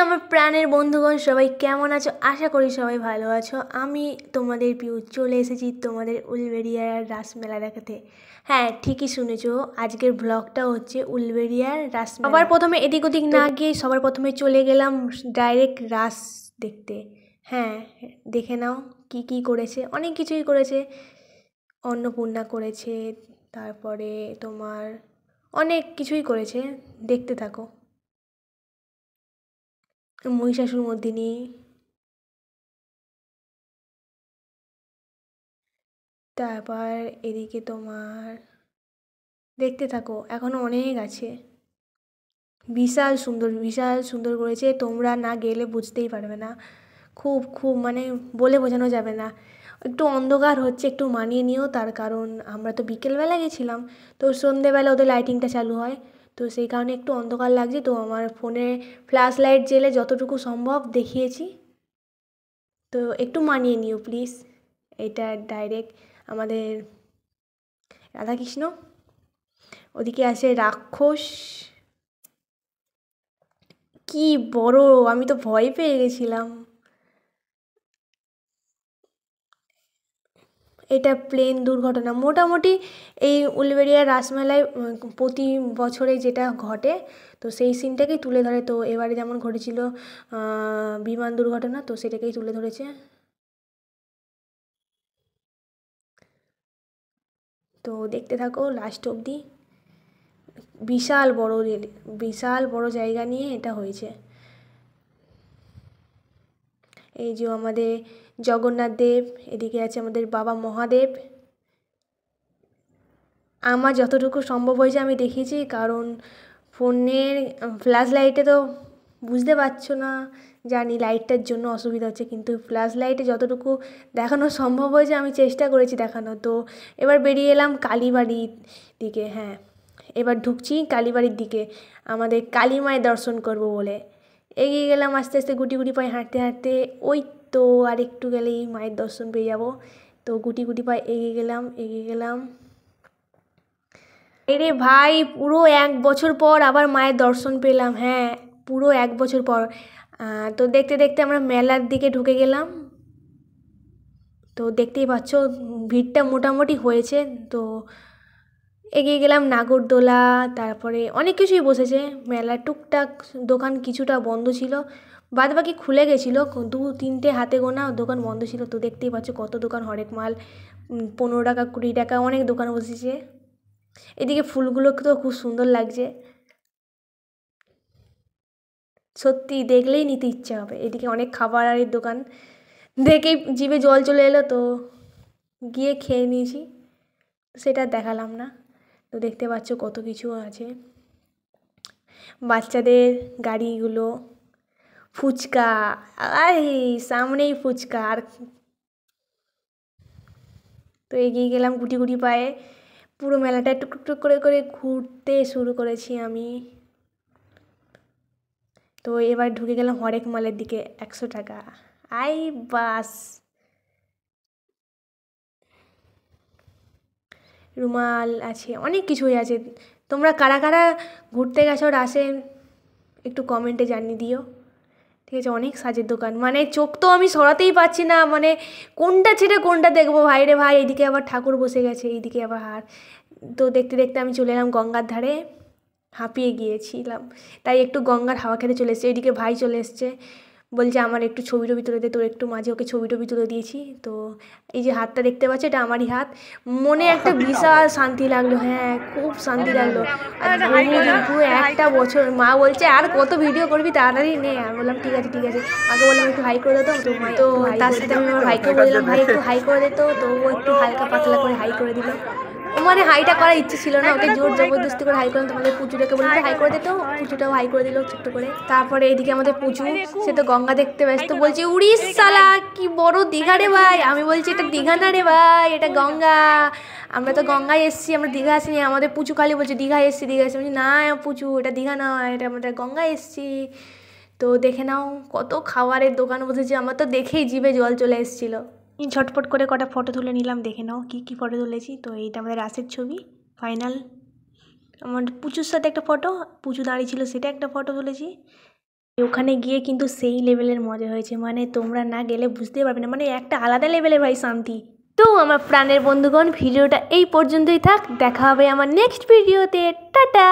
আমার প্রাণের বন্ধুগণ সবাই কেমন আছো? আশা করি সবাই ভালো আছো। আমি তোমাদের পিউ চলে এসেছি তোমাদের উলবেড়িয়ার রাসমেলা দেখাতে। হ্যাঁ, ঠিকই শুনেছো, আজকের ব্লগটা হচ্ছে উলবেড়িয়ার রাসমেলা। সবার প্রথমে এদিক ওদিক না গিয়ে সবার প্রথমে চলে গেলাম ডাইরেক্ট রাস দেখতে। হ্যাঁ, দেখে নাও কি কি করেছে, অনেক কিছুই করেছে। অন্নপূর্ণা করেছে, তারপরে তোমার অনেক কিছুই করেছে, দেখতে থাকো। মহিষাসুরমর্দিনী, তারপর এদিকে তোমার দেখতে থাকো, এখনও অনেক আছে। বিশাল সুন্দর, বিশাল সুন্দর করেছে, তোমরা না গেলে বুঝতেই পারবে না। খুব খুব মানে বলে বোঝানো যাবে না। একটু অন্ধকার হচ্ছে, একটু মানিয়ে নিও, তার কারণ আমরা তো বিকেলবেলা গেছিলাম, তো সন্ধেবেলা ওদের লাইটিংটা চালু হয়, তো সেই কারণে একটু অন্ধকার লাগছে। তো আমার ফোনে ফ্ল্যাশ লাইট জেলে যতটুকু সম্ভব দেখিয়েছি, তো একটু মানিয়ে নিও প্লিজ। এটা ডাইরেক্ট আমাদের রাধাকৃষ্ণ, ওদিকে আছে রাক্ষস, কি বড়, আমি তো ভয় পেয়ে গেছিলাম। এটা প্লেন দুর্ঘটনা মোটামুটি এই উলবেড়িয়া রাসমেলায় প্রতি বছরে যেটা ঘটে, তো সেই সিনটাকেই তুলে ধরে। তো এবারে যেমন ঘটেছিল বিমান দুর্ঘটনা, তো সেটাকেই তুলে ধরেছে। তো দেখতে থাকো লাস্ট অবধি। বিশাল বড় বিশাল বড় জায়গা নিয়ে এটা হয়েছে। এই যে আমাদের জগন্নাথ দেব, এদিকে আছে আমাদের বাবা মহাদেব। আমার যতটুকু সম্ভব হয়েছে আমি দেখিয়েছি, কারণ ফোনের ফ্ল্যাশ লাইটে তো বুঝতে পারছো না, জানি লাইটটার জন্য অসুবিধা হচ্ছে, কিন্তু ফ্ল্যাশ লাইটে যতটুকু দেখানো সম্ভব হয়েছে আমি চেষ্টা করেছি দেখানো। তো এবার বেরিয়ে এলাম কালীবাড়ির দিকে। হ্যাঁ, এবার ঢুকছি কালীবাড়ির দিকে, আমাদের কালী মায়ের দর্শন করব বলে এগিয়ে গেলাম আস্তে আস্তে, গুটি গুটি পায়ে হাঁটতে হাঁটতে। ওই তো আর একটু গেলেই মায়ের দর্শন পেয়ে যাব। তো গুটি গুটি পায়ে এগিয়ে গেলাম এগিয়ে গেলাম। এরে ভাই, পুরো 1 বছর পর আবার মায়ের দর্শন পেলাম। হ্যাঁ, পুরো 1 বছর পর। তো দেখতে দেখতে আমরা মেলার দিকে ঢুকে গেলাম। তো দেখতেই পাচ্ছ ভিড়টা মোটামুটি হয়েছে। তো এগিয়ে গেলাম নাগরদোলা, তারপরে অনেক কিছুই বসেছে মেলা, টুকটাক দোকান কিছুটা বন্ধ ছিল, বাদ বাকি খুলে গেছিলো। 2-3টে হাতে গোনা দোকান বন্ধ ছিল। তো দেখতেই পাচ্ছ কত দোকান, হরেক মাল, 15 টাকা 20 টাকা অনেক দোকান বসেছে। এদিকে ফুলগুলো তো খুব সুন্দর লাগছে, সত্যি দেখলেই নিতে ইচ্ছে হবে। এদিকে অনেক খাবারের দোকান, দেখেই জিভে জল চলে এলো, তো গিয়ে খেয়ে নিয়েছি, সেটা দেখালাম না। তো দেখতে পাচ্ছ কত কিছু আছে, বাচ্চাদের গাড়িগুলো, ফুচকা, আই সামনেই ফুচকা। আর তো এগিয়ে গেলাম গুটি গুটি পায়ে, পুরো মেলাটা টুক টুক করে করে ঘুরতে শুরু করেছি আমি। তো এবার ঢুকে গেলাম হরেক মালের দিকে, 100 টাকা। আই বাস, রুমাল আছে, অনেক কিছুই আছে। তোমরা কারা কারা ঘুরতে গেছো রাসে একটু কমেন্টে জানিয়ে দিও, ঠিক আছে? অনেক সাজের দোকান, মানে চোখ তো আমি সরাতেই পারছি না, মানে কোনটা ছেড়ে কোনটা দেখবো ভাই রে ভাই। এইদিকে আবার ঠাকুর বসে গেছে, এইদিকে আবার হার। তো দেখতে দেখতে আমি চলে এলাম গঙ্গার ধারে, হাঁপিয়ে গিয়েছিলাম, তাই একটু গঙ্গার হাওয়া খেতে চলে এসেছে। এইদিকে ভাই চলে এসছে, বলছে আমার একটু ছবি টবি তুলে দে, তো একটু মাঝে ওকে ছবি টবি তুলে দিয়েছি। তো এই যে হাতটা দেখতে পাচ্ছ, এটা আমারই হাত। মনে একটা বিশাল শান্তি লাগলো, হ্যাঁ খুব শান্তি লাগলো। আর বহুদিন, পুরো 1 বছর, মা বলছে আর কত ভিডিও করবি, তাড়াতাড়ি নে। আমি বললাম ঠিক আছে ঠিক আছে, মাকে বললাম একটু হাই করে দিত। তো তার সাথে আমি আমার ভাইকে বললাম ভাই একটু হাই করে দিত, তো ও একটু হালকা পাতলা করে হাই করে দিল। ও মানে হাইটা করার ইচ্ছে ছিল না, ওকে জোর জবরদস্তি করে হাই করলাম। তোমাদের পুচুটাকে বললাম হাই করে দিত, পুচুটাও হাই করে দিল ছোট্ট করে। তারপরে এদিকে আমাদের পুচু, সে তো গঙ্গা দেখতে ব্যস্ত, বলছে উড়িস শালা, কি বড় দীঘা রে ভাই। আমি বলছি এটা দীঘা না রে ভাই, এটা গঙ্গা। আমরা তো গঙ্গায় এসেছি, আমরা দীঘা আসিনি। আমাদের পুচু খালি বলছে দীঘা এসেছি দীঘা এসেছি। বলছি না পুচু, এটা দীঘা নয়, এটা আমাদের গঙ্গায় এসেছি। তো দেখে নাও কত খাবারের দোকান বসেছে, আমার তো দেখেই জিভে জল চলে এসেছিলো। ঝটপট করে কটা ফটো তুলে নিলাম, দেখে নাও কী কী ফটো তুলেছি। তো এইটা আমাদের রাসের ছবি ফাইনাল। আমার পুচুর সাথে একটা ফটো, পুচু দাঁড়িয়ে ছিল সেটা একটা ফটো তুলেছি। ওখানে গিয়ে কিন্তু সেই লেভেলের মজা হয়েছে, মানে তোমরা না গেলে বুঝতেই পারবে না, মানে একটা আলাদা লেভেলের ভাই শান্তি। তো আমার প্রাণের বন্ধুগণ, ভিডিওটা এই পর্যন্তই থাক, দেখা হবে আমার নেক্সট ভিডিওতে। টাটা।